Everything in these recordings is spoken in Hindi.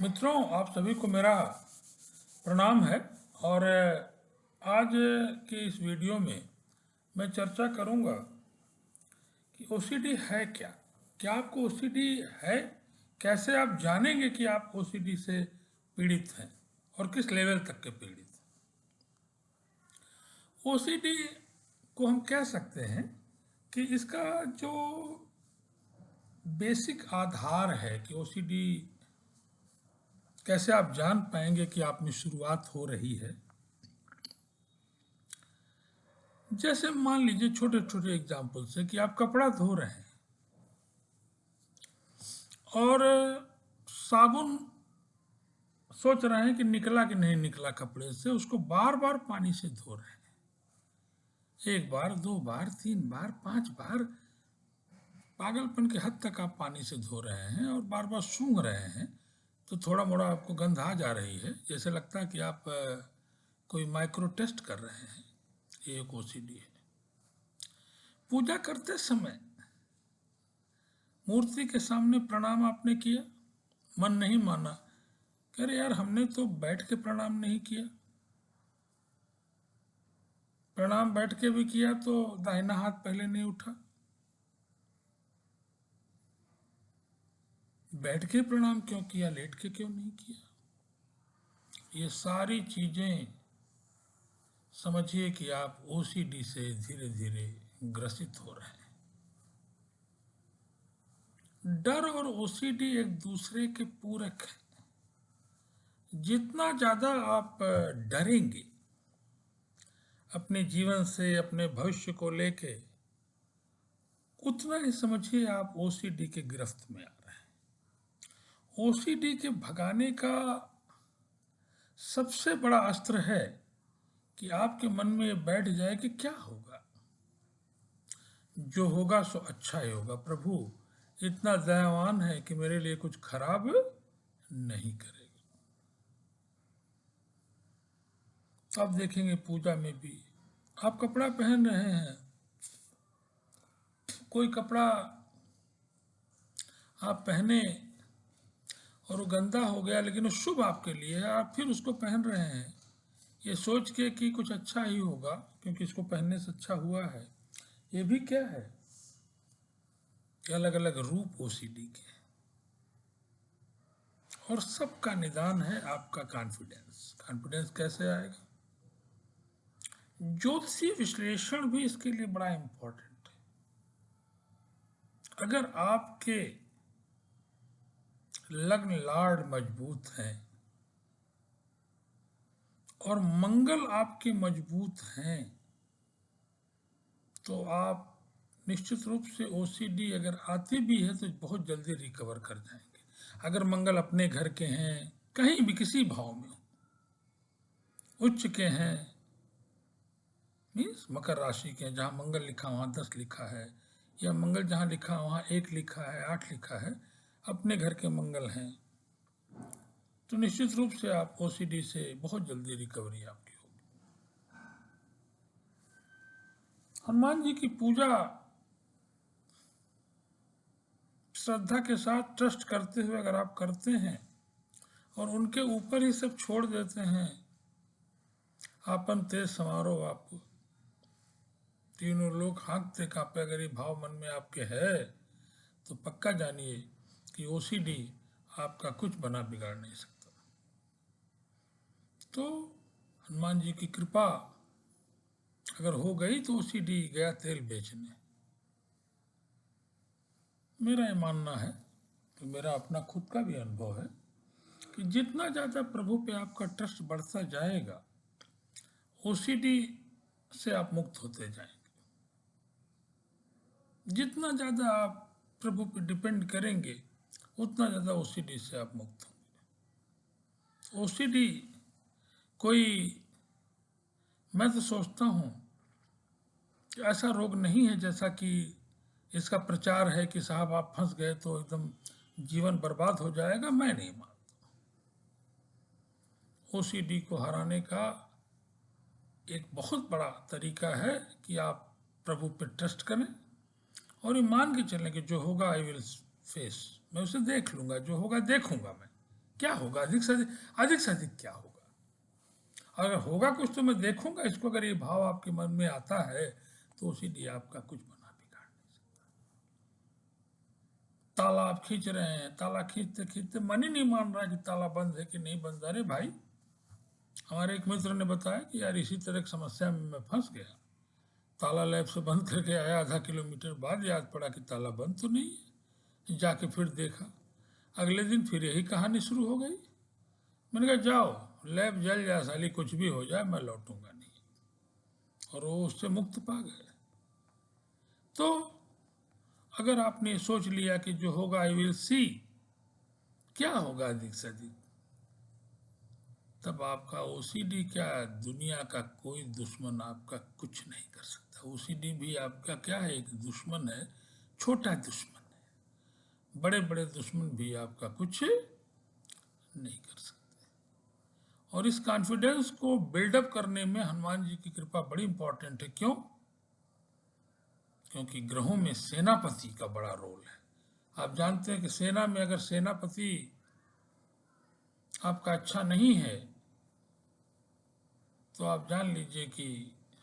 मित्रों, आप सभी को मेरा प्रणाम है। और आज के इस वीडियो में मैं चर्चा करूंगा कि ओसीडी है क्या। क्या आपको ओसीडी है? कैसे आप जानेंगे कि आप ओसीडी से पीड़ित हैं और किस लेवल तक के पीड़ित हैं? ओसीडी को हम कह सकते हैं कि इसका जो बेसिक आधार है कि ओसीडी कैसे आप जान पाएंगे कि आप में शुरुआत हो रही है। जैसे मान लीजिए छोटे छोटे एग्जाम्पल से कि आप कपड़ा धो रहे हैं और साबुन सोच रहे हैं कि निकला कि नहीं निकला कपड़े से, उसको बार बार पानी से धो रहे हैं। एक बार, दो बार, तीन बार, पांच बार, पागलपन के हद तक आप पानी से धो रहे हैं और बार बार सूंघ रहे हैं तो थोड़ा मोड़ा आपको गंध आ जा रही है। जैसे लगता है कि आप कोई माइक्रो टेस्ट कर रहे हैं। ये एक ओसीडी है। पूजा करते समय मूर्ति के सामने प्रणाम आपने किया, मन नहीं माना, कह रहे यार हमने तो बैठ के प्रणाम नहीं किया। प्रणाम बैठ के भी किया तो दाहिना हाथ पहले नहीं उठा। बैठ के प्रणाम क्यों किया, लेट के क्यों नहीं किया? ये सारी चीजें समझिए कि आप ओसीडी से धीरे धीरे ग्रसित हो रहे हैं। डर और ओसीडी एक दूसरे के पूरक हैं। जितना ज्यादा आप डरेंगे अपने जीवन से, अपने भविष्य को लेके, उतना ही समझिए आप ओसीडी के गिरफ्त में आ रहे हैं। ओसीडी के भगाने का सबसे बड़ा अस्त्र है कि आपके मन में ये बैठ जाए कि क्या होगा, जो होगा सो अच्छा ही होगा। प्रभु इतना दयावान है कि मेरे लिए कुछ खराब नहीं करेगा। तो आप देखेंगे पूजा में भी आप कपड़ा पहन रहे हैं, कोई कपड़ा आप पहने और वो गंदा हो गया लेकिन वो शुभ आपके लिए है, आप फिर उसको पहन रहे हैं ये सोच के कि कुछ अच्छा ही होगा क्योंकि इसको पहनने से अच्छा हुआ है। ये भी क्या है, अलग अलग रूप ओसीडी के हैं। और सबका निदान है आपका कॉन्फिडेंस। कॉन्फिडेंस कैसे आएगा? ज्योतिषीय विश्लेषण भी इसके लिए बड़ा इंपॉर्टेंट है। अगर आपके लग्न लार्ड मजबूत हैं और मंगल आपके मजबूत हैं तो आप निश्चित रूप से ओसीडी अगर आती भी है तो बहुत जल्दी रिकवर कर जाएंगे। अगर मंगल अपने घर के हैं, कहीं भी किसी भाव में, उच्च के हैं, मीन्स मकर राशि के हैं, जहाँ मंगल लिखा वहाँ 10 लिखा है, या मंगल जहाँ लिखा वहाँ 1 लिखा है, 8 लिखा है, अपने घर के मंगल हैं, तो निश्चित रूप से आप ओसीडी से बहुत जल्दी रिकवरी आपकी होगी। हनुमान जी की पूजा श्रद्धा के साथ ट्रस्ट करते हुए अगर आप करते हैं और उनके ऊपर ही सब छोड़ देते हैं, आपन तेज समारोह आपको तीनों लोग हाँकते कांपे, अगर ये भाव मन में आपके है तो पक्का जानिए कि ओसीडी आपका कुछ बना बिगाड़ नहीं सकता। तो हनुमान जी की कृपा अगर हो गई तो ओसीडी गया तेल बेचने। मेरा ये मानना है, तो मेरा अपना खुद का भी अनुभव है कि जितना ज़्यादा प्रभु पे आपका ट्रस्ट बढ़ता जाएगा, ओसीडी से आप मुक्त होते जाएंगे। जितना ज़्यादा आप प्रभु पे डिपेंड करेंगे उतना ज़्यादा ओसीडी से आप मुक्त होंगे। ओसीडी कोई, मैं तो सोचता हूँ कि ऐसा रोग नहीं है जैसा कि इसका प्रचार है कि साहब आप फंस गए तो एकदम जीवन बर्बाद हो जाएगा। मैं नहीं मानता। ओसीडी को हराने का एक बहुत बड़ा तरीका है कि आप प्रभु पे ट्रस्ट करें और ये मान के चलें कि जो होगा आई विल फेस, मैं उसे देख लूँगा, जो होगा देखूँगा मैं क्या होगा, अधिक से अधिक क्या होगा। अगर होगा कुछ तो मैं देखूंगा इसको, अगर ये भाव आपके मन में आता है तो इसीलिए आपका कुछ बना बिगाड़ नहीं सकता। ताला आप खींच रहे हैं, ताला खींचते खींचते मन ही नहीं मान रहा कि ताला बंद है कि नहीं बंद। अरे भाई, हमारे एक मित्र ने बताया कि यार इसी तरह की समस्या में मैं फंस गया, ताला लैब से बंद करके आया, आधा किलोमीटर बाद याद पड़ा कि ताला बंद तो नहीं है, जाके फिर देखा, अगले दिन फिर यही कहानी शुरू हो गई। मैंने कहा जाओ, लैब जल जाए साली, कुछ भी हो जाए, मैं लौटूंगा नहीं। और वो उससे मुक्त पा गए। तो अगर आपने सोच लिया कि जो होगा आई विल सी, क्या होगा अधिक से अधिक, तब आपका ओसीडी क्या, दुनिया का कोई दुश्मन आपका कुछ नहीं कर सकता। ओसीडी भी आपका क्या है, एक दुश्मन है, छोटा दुश्मन है। बड़े बड़े दुश्मन भी आपका कुछ नहीं कर सकते। और इस कॉन्फिडेंस को बिल्डअप करने में हनुमान जी की कृपा बड़ी इंपॉर्टेंट है। क्यों? क्योंकि ग्रहों में सेनापति का बड़ा रोल है। आप जानते हैं कि सेना में अगर सेनापति आपका अच्छा नहीं है तो आप जान लीजिए कि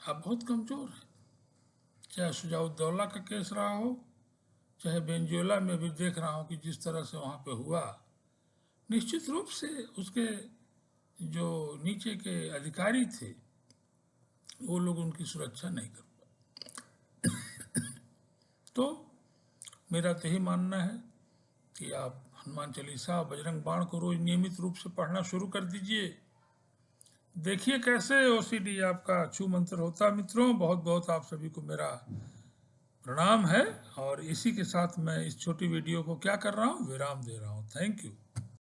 आप बहुत कमजोर हैं। चाहे शुजाउद्दौला का केस रहा हो, चाहे वेनेजुएला में भी देख रहा हूं कि जिस तरह से वहां पे हुआ, निश्चित रूप से उसके जो नीचे के अधिकारी थे वो लोग उनकी सुरक्षा नहीं कर पाए। तो मेरा तो यही मानना है कि आप हनुमान चालीसा, बजरंग बाण को रोज नियमित रूप से पढ़ना शुरू कर दीजिए। देखिए कैसे ओसीडी आपका छू मंत्र होता है। मित्रों, बहुत बहुत आप सभी को मेरा प्रणाम है। और इसी के साथ मैं इस छोटी वीडियो को क्या कर रहा हूँ, विराम दे रहा हूँ। Thank you.